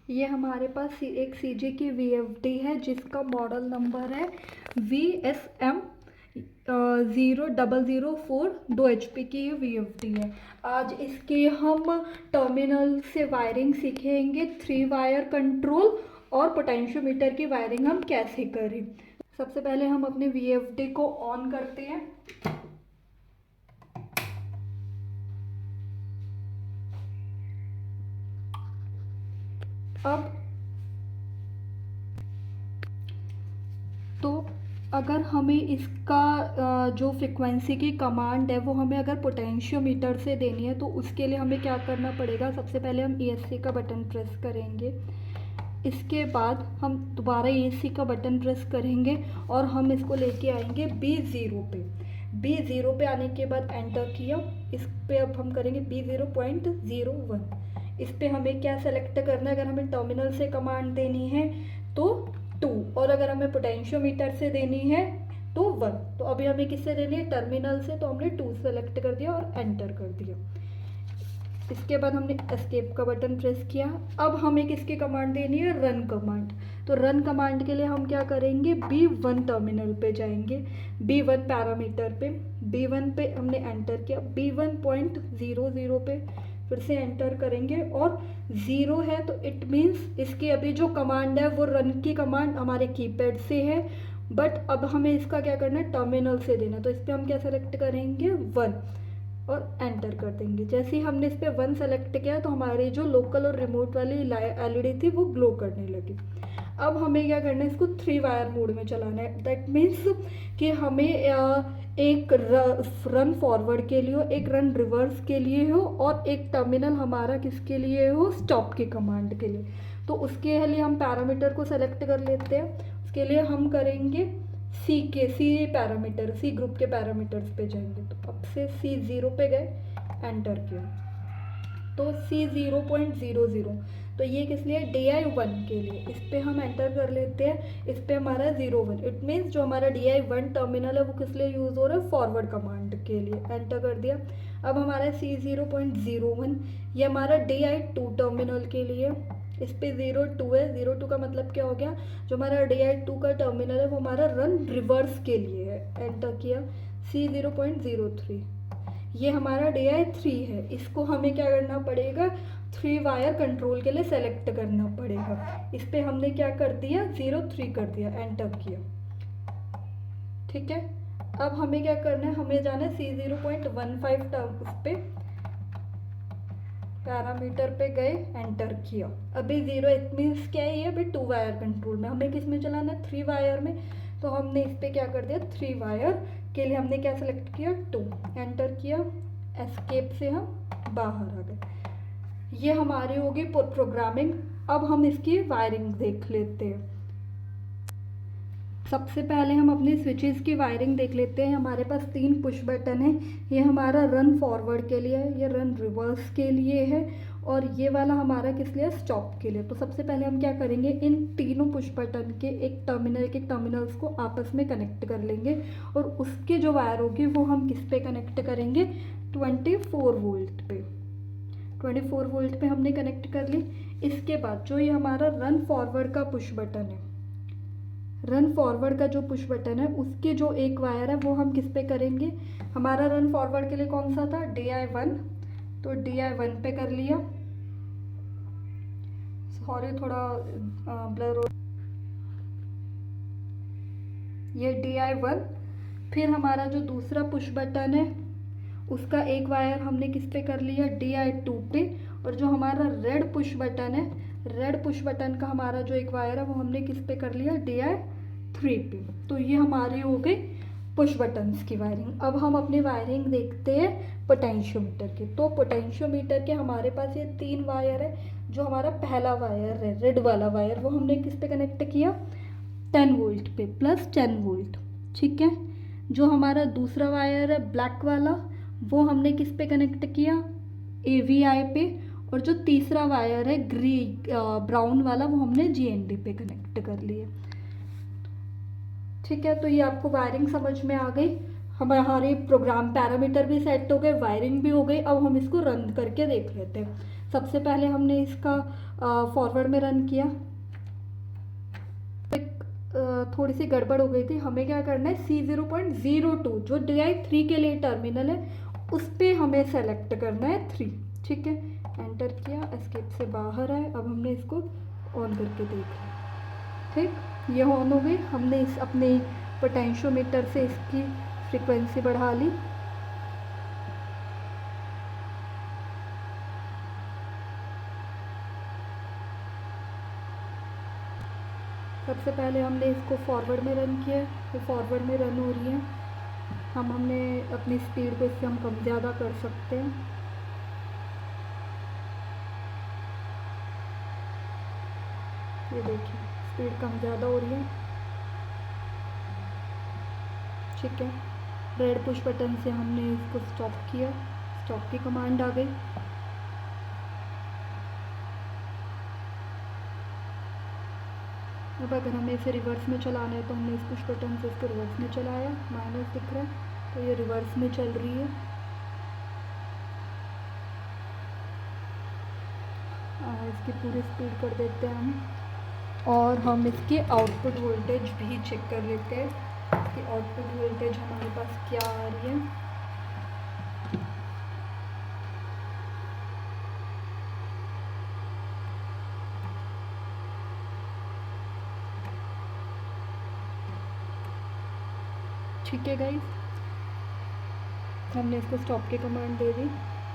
ये हमारे पास एक CG की VFD है जिसका मॉडल नंबर है VSM 0004। 2 HP की ये VFD है। आज इसके हम टर्मिनल से वायरिंग सीखेंगे, 3 वायर कंट्रोल और पोटेंशियोमीटर की वायरिंग हम कैसे करें। सबसे पहले हम अपने VFD को ऑन करते हैं। अब तो अगर हमें इसका जो फ्रिक्वेंसी की कमांड है वो हमें अगर पोटेंशियोमीटर से देनी है तो उसके लिए हमें क्या करना पड़ेगा। सबसे पहले हम ESC का बटन प्रेस करेंगे। इसके बाद हम दोबारा ESC का बटन प्रेस करेंगे और हम इसको लेके आएंगे B0 पे। B0 पे आने के बाद एंटर किया। इस पे अब हम करेंगे B0.01। इस पे हमें क्या सेलेक्ट करना है। अगर हमें टर्मिनल से कमांड देनी है तो 2, और अगर हमें पोटेंशियोमीटर से देनी है तो 1। तो अभी हमें किससे देनी है, टर्मिनल से, तो हमने 2 सेलेक्ट कर दिया और एंटर कर दिया। इसके बाद हमने एस्केप का बटन प्रेस किया। अब हमें किसकी कमांड देनी है, रन कमांड। तो रन कमांड के लिए हम क्या करेंगे, B1 टर्मिनल पे जाएंगे, B1 पैरामीटर पे। B1 पे हमने एंटर किया, B1.00 पे फिर से एंटर करेंगे और 0 है तो इट मीन्स इसकी अभी जो कमांड है वो रन की कमांड हमारे कीपैड से है, बट अब हमें इसका क्या करना है, टर्मिनल से देना। तो इस पर हम क्या सेलेक्ट करेंगे, 1 और एंटर कर देंगे। जैसे ही हमने इस पर 1 सेलेक्ट किया तो हमारी जो लोकल और रिमोट वाली LED थी वो ग्लो करने लगी। अब हमें क्या करना है, इसको 3 वायर मोड में चलाना है। दैट मीन्स कि हमें एक रन फॉरवर्ड के लिए हो, एक रन रिवर्स के लिए हो और एक टर्मिनल हमारा किसके लिए हो, स्टॉप की कमांड के लिए। तो उसके लिए हम पैरामीटर को सेलेक्ट कर लेते हैं। उसके लिए हम करेंगे सी पैरामीटर, सी ग्रुप के पैरामीटर्स पे जाएंगे। तो अब से C0 पे गए, एंटर किया तो C0.00। तो ये किस लिए, DI1 के लिए। इस पे हम एंटर कर लेते हैं। इस पे हमारा 01, इट मीन्स जो हमारा DI1 टर्मिनल है वो किस लिए यूज़ हो रहा है, फॉरवर्ड कमांड के लिए। एंटर कर दिया। अब हमारा C0.01 ये हमारा DI2 टर्मिनल के लिए। इस पे 02 है। 02 का मतलब क्या हो गया, जो हमारा DI2 का टर्मिनल है वो हमारा रन रिवर्स के लिए है। एंटर किया। C0.03 ये हमारा DI3 है। इसको हमें क्या करना पड़ेगा, 3 वायर कंट्रोल के लिए सेलेक्ट करना पड़ेगा। इस पे हमने क्या कर दिया, 03 कर दिया, एंटर किया। ठीक है। अब हमें क्या करना है, हमें जाना है C0.15 टर्म उस पे पैरामीटर पे गए, एंटर किया। अभी 0 इट मीन्स क्या है, ये अभी 2 वायर कंट्रोल में। हमें किस में चलाना है, 3 वायर में। तो हमने इस पे क्या कर दिया, 3 वायर के लिए हमने क्या सेलेक्ट किया, 2, एंटर किया। एस्केप से हम बाहर आ गए। ये हमारी होगी प्रोग्रामिंग। अब हम इसकी वायरिंग देख लेते हैं। सबसे पहले हम अपनी स्विचेस की वायरिंग देख लेते हैं। हमारे पास 3 पुश बटन है। ये हमारा रन फॉरवर्ड के लिए है, ये रन रिवर्स के लिए है और ये वाला हमारा किस लिए, स्टॉप के लिए। तो सबसे पहले हम क्या करेंगे, इन तीनों पुश बटन के एक टर्मिनल्स को आपस में कनेक्ट कर लेंगे और उसके जो वायर होगी वो हम किस पे कनेक्ट करेंगे, 24 वोल्ट पे। 24 वोल्ट पे हमने कनेक्ट कर ली। इसके बाद जो ये हमारा रन फॉरवर्ड का पुश बटन है, रन फॉरवर्ड का जो पुश बटन है उसके जो एक वायर है वो हम किस पे करेंगे, हमारा रन फॉरवर्ड के लिए कौन सा था, DI1। तो DI1 पे कर लिया। सॉरी थोड़ा ब्लर हो, ये DI1। फिर हमारा जो दूसरा पुश बटन है उसका एक वायर हमने किस पे कर लिया, DI2 पे। और जो हमारा रेड पुश बटन है, रेड पुश बटन का हमारा जो एक वायर है वो हमने किस पे कर लिया, DI3 पे। तो ये हमारी हो गई पुश बटन्स की वायरिंग। अब हम अपनी वायरिंग देखते हैं पोटेंशियोमीटर की। तो पोटेंशियोमीटर के हमारे पास ये 3 वायर है। जो हमारा पहला वायर है, रेड वाला वायर, वो हमने किस पे कनेक्ट किया, 10 वोल्ट पे, प्लस 10 वोल्ट। ठीक है। जो हमारा दूसरा वायर है ब्लैक वाला, वो हमने किस पे कनेक्ट किया, AVI पे। और जो तीसरा वायर है ब्राउन वाला, वो हमने GND पे कनेक्ट कर लिए। ठीक है। तो ये आपको वायरिंग समझ में आ गई। हमारे प्रोग्राम पैरामीटर भी सेट हो गए, वायरिंग भी हो गई। अब हम इसको रन करके देख लेते हैं। सबसे पहले हमने इसका फॉरवर्ड में रन किया, थोड़ी सी गड़बड़ हो गई थी। हमें क्या करना है, C0.02 जो DI3 के लिए टर्मिनल है उस पर हमें सेलेक्ट करना है 3। ठीक है, एंटर किया, एस्केप से बाहर आए। अब हमने इसको ऑन करके देख लिया। ठीक, ये ऑन हो गई। हमने इस अपने पोटेंशियोमीटर से इसकी फ्रीक्वेंसी बढ़ा ली। सबसे पहले हमने इसको फॉरवर्ड में रन किया, तो फॉरवर्ड में रन हो रही है। हमने अपनी स्पीड को इससे हम कम ज़्यादा कर सकते हैं। ये देखिए स्पीड कम ज़्यादा हो रही है। ठीक है, रेड पुश बटन से हमने इसको स्टॉप किया, स्टॉप की कमांड आ गई। अब अगर हमें इसे रिवर्स में चलाना है तो हमने इस पुश बटन से इसको रिवर्स में चलाया, माइनस दिख रहा है तो ये रिवर्स में चल रही है। इसकी पूरी स्पीड कर देते हैं हम, और हम इसकी आउटपुट वोल्टेज भी चेक कर लेते हैं। इसकी आउटपुट वोल्टेज हमारे पास क्या आ रही है। ठीक है गाइस, हमने इसको स्टॉप की कमांड दे दी।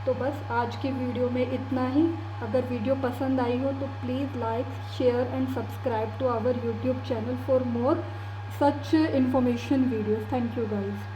तो बस आज की वीडियो में इतना ही। अगर वीडियो पसंद आई हो तो please like, share and subscribe to our YouTube channel for more such information videos. Thank you guys.